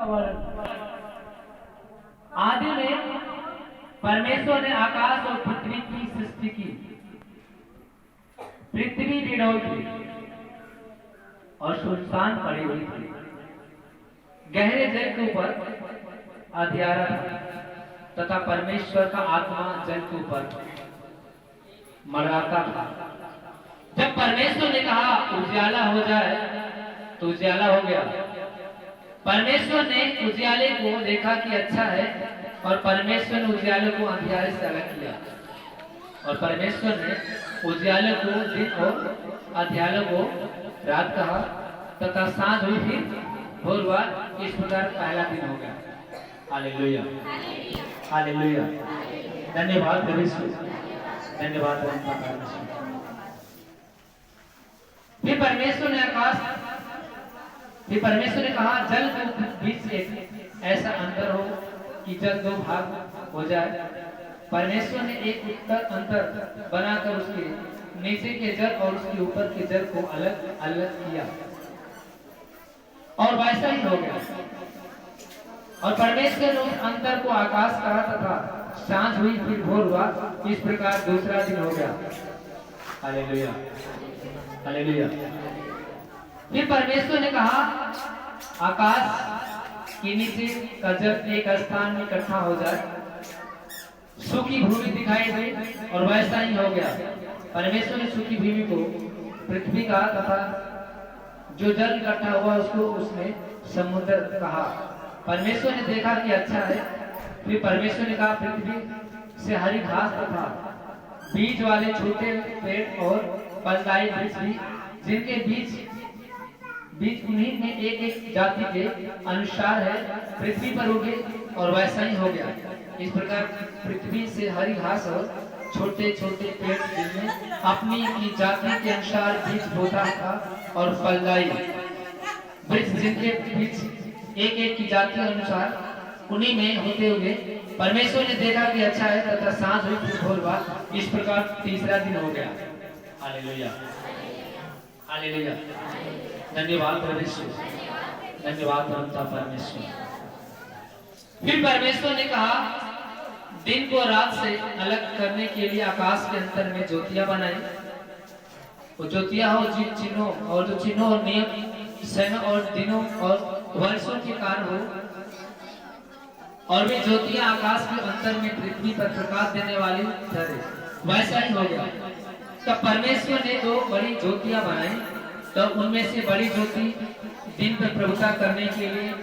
और आदि में परमेश्वर ने आकाश और पृथ्वी की सृष्टि की। पृथ्वी निडौल थी और सुनसान पड़ी हुई थी। गहरे जल के ऊपर अंधियारा था तथा परमेश्वर का आत्मा जल के ऊपर मंडराता था। जब परमेश्वर ने कहा उजियाला हो जाए तो उजियाला हो गया। परमेश्वर ने उजियाले को देखा कि अच्छा है और परमेश्वर ने उजियाले को अंधियारे से अलग किया। और परमेश्वर ने उजियाले को दिन और अंधियारे को रात कहा तथा सांझ हुई फिर भोर हुआ। इस प्रकार पहला दिन हो गया। Hallelujah, hallelujah. धन्यवाद प्रभु यीशु, धन्यवाद परमेश्वर। फिर परमेश्वर ने कहा जल के बीच एक ऐसा अंतर हो कि जल दो भाग हो जाए। परमेश्वर ने एक उत्तर अंतर बनाकर उसके नीचे के जल और उसके ऊपर के जल को अलग अलग किया और वैसा ही हो गया। और परमेश्वर ने उस अंतर को आकाश कहा तथा सांझ हुई फिर भोर हुआ। इस प्रकार दूसरा दिन हो गया। Hallelujah, hallelujah. फिर परमेश्वर ने कहा आकाश के नीचे का जल एक स्थान में इकट्ठा हो जाए, सूखी भूमि दिखाई दे और वैसा ही हो गया। परमेश्वर ने सूखी भूमि को पृथ्वी कहा तथा जो जल इकट्ठा हुआ उसको उसने समुद्र कहा। परमेश्वर ने देखा कि अच्छा है। फिर परमेश्वर ने कहा पृथ्वी से हरी घास तथा बीज वाले छोटे पेड़ और फलदायी वृक्ष भी जिनके बीज उन्हीं में एक एक जाति के अनुसार है पृथ्वी पर उगे और वैसा ही हो गया। इस प्रकार पृथ्वी से हरी घास और छोटे छोटे पेड़ जिनमें अपनी की जाति के अनुसार बीज बोता था और फलदायी वृक्ष जिनके बीज एक एक की जाति के अनुसार उन्हीं में होते हुए परमेश्वर ने देखा कि अच्छा है तथा सांझ हुई फिर भोर हुआ। इस प्रकार तीसरा दिन हो गया। Hallelujah, hallelujah. धन्यवाद परमेश्वर, धन्यवाद परमेश्वर। फिर परमेश्वर ने कहा दिन को रात से अलग करने के लिए आकाश के अंतर में ज्योतियां बनाई। वो ज्योतियां हो जिन चिन्हों और जो चिन्हों और नियम समय और दिनों और वर्षों के कारण हो। और वे ज्योतियां आकाश के अंतर में पृथ्वी पर प्रकाश देने वाली ठहरे। वैसा ही हो गया। तब परमेश्वर ने दो बड़ी ज्योतियां बनाई। तो उनमें से बड़ी ज्योति दिन पर प्रभुता करने के लिए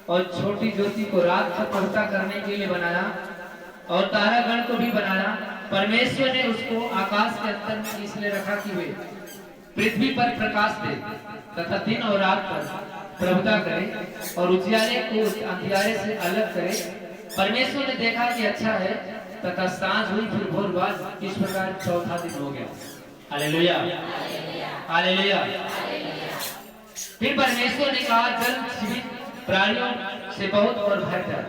और छोटी ज्योति को रात पर प्रभुता करने के लिए बनाया और तारागण को भी बनाया। परमेश्वर ने उसको आकाश के अंतर में इसलिए रखा कि वे पृथ्वी पर प्रकाश दे तथा दिन और रात पर प्रभुता करे और उजियाले को अंधियारे से अलग करे। परमेश्वर ने देखा कि अच्छा है तथा सांझ हुई फिर भोर हुआ। इस प्रकार चौथा दिन हो गया। Hallelujah, hallelujah. फिर परमेश्वर ने कहा जल जीवित प्राणियों से बहुत और भयंकर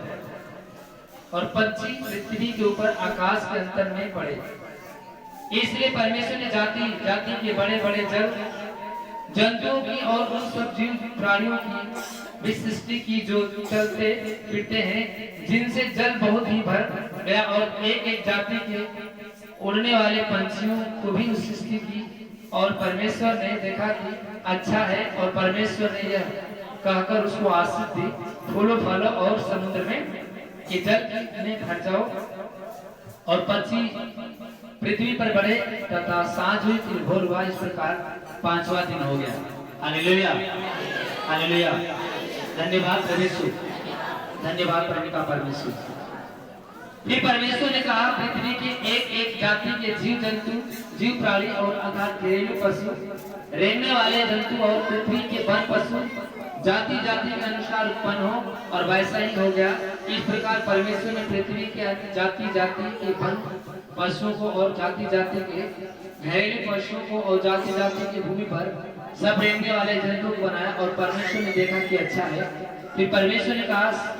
और पंछी पृथ्वी के ऊपर आकाश के अंतर में पड़े। इसलिए परमेश्वर ने जाति जाति के बड़े बड़े जल जंतुओं की और उन सब जीव प्राणियों की भी सृष्टि की जो चलते फिरते हैं जिनसे जल बहुत ही भर गया और एक एक जाति के उड़ने वाले पंछियों को भी सृष्टि की। और परमेश्वर ने देखा कि अच्छा है और परमेश्वर ने यह कहकर उसको आशीष दी फूलों फलों और समुद्र में कि जल में भर जाओ और पंछी पृथ्वी पर बढ़े तथा सांझ हुई फिर भोर हुआ। इस प्रकार पांचवा दिन हो गया। Hallelujah, hallelujah. धन्यवाद परमेश्वर, धन्यवाद परमेश्वर। फिर परमेश्वर ने कहा पृथ्वी के एक एक जाति के जीव जंतु जीव प्राणी और अर्थात घरेलू पशु रेंगने वाले जंतु और पृथ्वी के वन पशु जाति जाति के अनुसार उत्पन्न हो और वैसा ही हो गया। इस प्रकार परमेश्वर ने पृथ्वी के जाति जाति के वन पशुओं को और जाति जाति के घरेलू पशुओं को और जाति जाति के भूमि पर सब रेंगने वाले जंतु को बनाया। और परमेश्वर ने देखा कि अच्छा है। फिर परमेश्वर ने कहा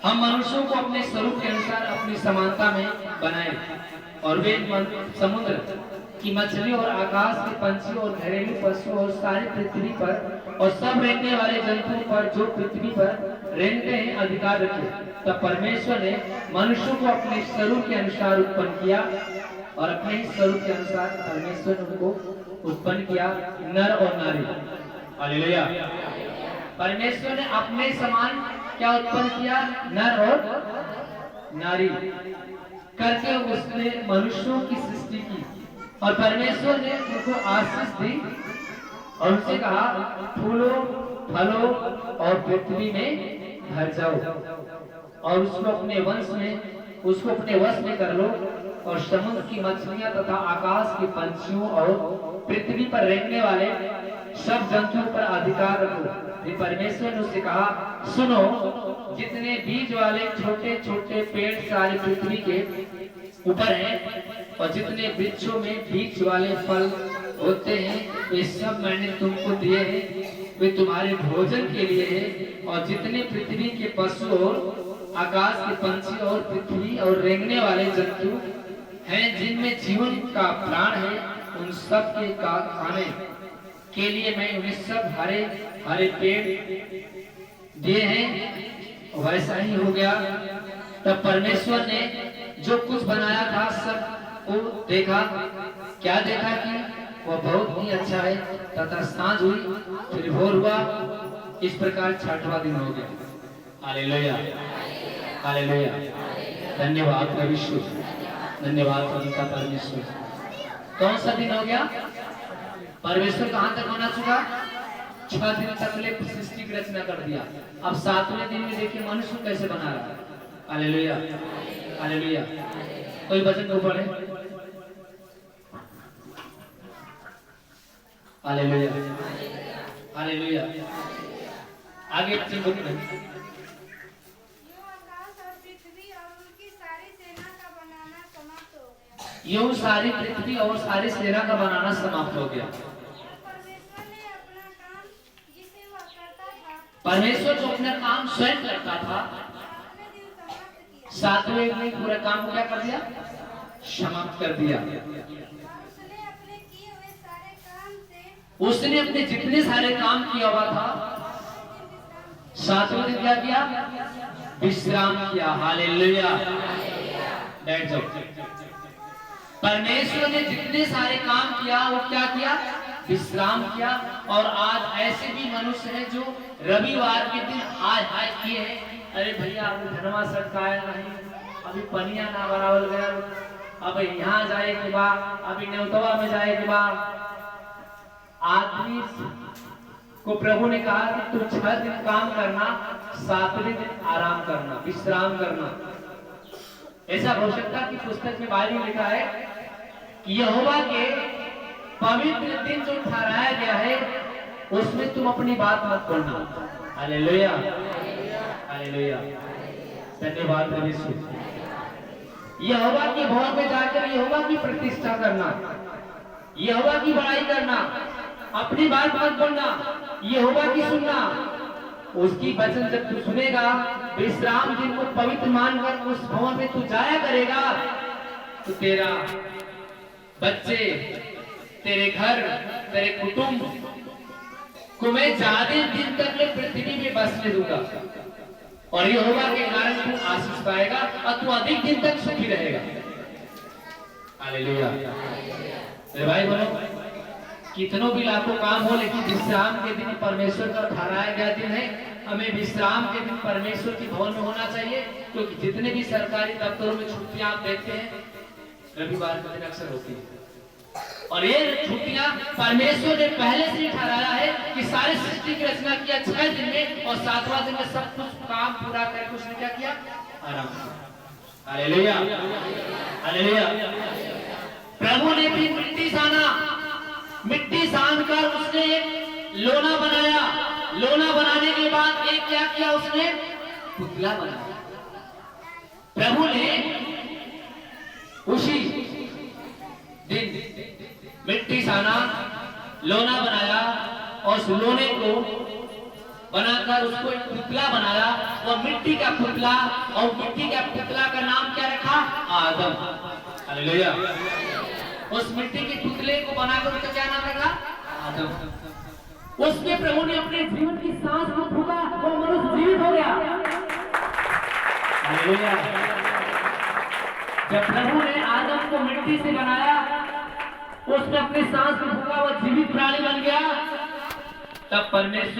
हम मनुष्यों को अपने स्वरूप के अनुसार अपनी समानता में बनाए और वे समुद्र की मछली और आकाश के पंछी और घरेलू पशु और सारी पृथ्वी पर और सब रहने वाले जंतुओं पर जो पृथ्वी पर रेंगते हैं अधिकार रखे। तब परमेश्वर ने मनुष्य को अपने स्वरूप के अनुसार उत्पन्न किया और अपने ही स्वरूप के अनुसार परमेश्वर ने उनको उत्पन्न किया, नर और नारी। हालेलुया। परमेश्वर ने अपने समान क्या उत्पन्न किया, नर और नारी करके उसने मनुष्यों की सृष्टि की और परमेश्वर ने उनको आशीष दी और उनसे कहा फूलो फलो और पृथ्वी में भर जाओ और उसको अपने वश में कर लो और समुद्र की मछलियां तथा आकाश के पंछियों और पृथ्वी पर रहने वाले सब जंतुओं पर अधिकार रखो। फिर परमेश्वर ने उससे कहा सुनो, जितने बीज वाले छोटे छोटे पेड़ सारे पृथ्वी के ऊपर हैं और जितने वृक्षों में बीज वाले फल होते हैं वे सब मैंने तुमको दिए हैं, वे तुम्हारे भोजन के लिए है। और जितने पृथ्वी के पशु और आकाश के पंछी और पृथ्वी और रेंगने वाले जंतु हैं जिनमें जीवन का प्राण है, उन सब के खाने के लिए मैं उन्हें सब हरे हरे पेड़ दिए हैं। वैसा ही हो गया। तब परमेश्वर ने जो कुछ बनाया था सब को देखा, क्या देखा कि वह बहुत ही अच्छा है। तथा सांझ हुई, फिर भोर हुआ, इस प्रकार छठवां दिन हो गया। Hallelujah, hallelujah. धन्यवाद प्रभु यीशु, धन्यवाद उनका परमेश्वर। कौन सा दिन हो गया? परमेश्वर कहां तक बना चुका? 6 दिन तक सृष्टि की रचना कर दिया। अब 7वें दिन में देखिए मनुष्य कैसे बना रहा है। Hallelujah, hallelujah. कोई वचन को पढ़े। Hallelujah, hallelujah. आगे वचन को पढ़े। यूं सारी पृथ्वी और सारी सेना का बनाना समाप्त हो गया। परमेश्वर जो अपना काम स्वयं करता था, 7वें में पूरा काम को क्या कर दिया? समाप्त कर दिया। उसने अपने जितने सारे काम किया हुआ था 7वें दिन क्या किया? विश्राम किया। हालेलुया। बैठ जाओ। परमेश्वर ने जितने सारे काम किया वो क्या किया? विश्राम किया। और आज ऐसे भी मनुष्य हैं जो रविवार के दिन हाय हाय किए हैं, अरे भैया अभी धनवा सटकाया नहीं, अभी पनिया ना बराबर गया, अब यहाँ जाए के बाद, अभी नेवतवा में जाए के बाद। आदमी को प्रभु ने कहा कि तू 6 दिन काम करना, 7वें दिन आराम करना, विश्राम करना। ऐसा भविष्यता की पुस्तक में बाइबल में लिखा है कि यहोवा के पवित्र दिन जो ठहराया गया है उसमें तुम अपनी बात मत करना। Hallelujah, hallelujah. धन्यवाद प्रभु यीशु। यहोवा के भवन में जाकर यहोवा की प्रतिष्ठा करना, यहोवा की बड़ाई करना, अपनी बात मत बोलना, यहोवा की सुनना। उसकी वचन जब तू सुनेगा, विश्राम दिन को पवित्र मानकर उस भवन में तू जाया करेगा, तो तेरा बच्चे, तेरे घर, तेरे कुटुंब को मैं ज्यादा दिन तक पृथ्वी में बसने दूंगा और यहोवा के कारण तू आशीष पाएगा और तू अधिक दिन तक सुखी रहेगा। हालेलुया। मेरे भाई बोलो, कितनों भी लाखों काम हो, लेकिन विश्राम के दिन परमेश्वर का ठहराया गया दिन है। हमें विश्राम के दिन परमेश्वर के भवन में होना चाहिए, क्योंकि जितने भी सरकारी दफ्तरों में छुट्टियां आप देखते हैं रविवार के दिन अक्सर होती है। और ये छुट्टियां परमेश्वर ने पहले से ही ठहराया है कि सारी सृष्टि की रचना किया 6 दिन में और 7वां दिन में सब कुछ काम पूरा करके उसने क्या किया? आराम किया। Hallelujah, hallelujah. प्रभु ने भी मिट्टी साना, मिट्टी सान कर उसने एक लोना बनाया। लोना बनाने के बाद एक क्या किया? उसने पुतला बनाया। प्रभु ने उसी दिन मिट्टी साना, लोना बनाया और उस लोने को बनाकर उसको एक पुतला बनाया और मिट्टी का पुतला, और मिट्टी का पुतला का नाम क्या रखा? आदम। हालेलुया। उस मिट्टी के पुतले को बनाकर उसका क्या नाम रखा? आदम। उसमें प्रभु ने अपने जीवन की सांस को फूंका, वो मनुष्य जीवित हो गया। हालेलुया। जब प्रभु ने आदम को मिट्टी से बनाया, उसने अपनी सांस में फूंका, वो जीवित प्राणी बन गया, तब परमेश्वर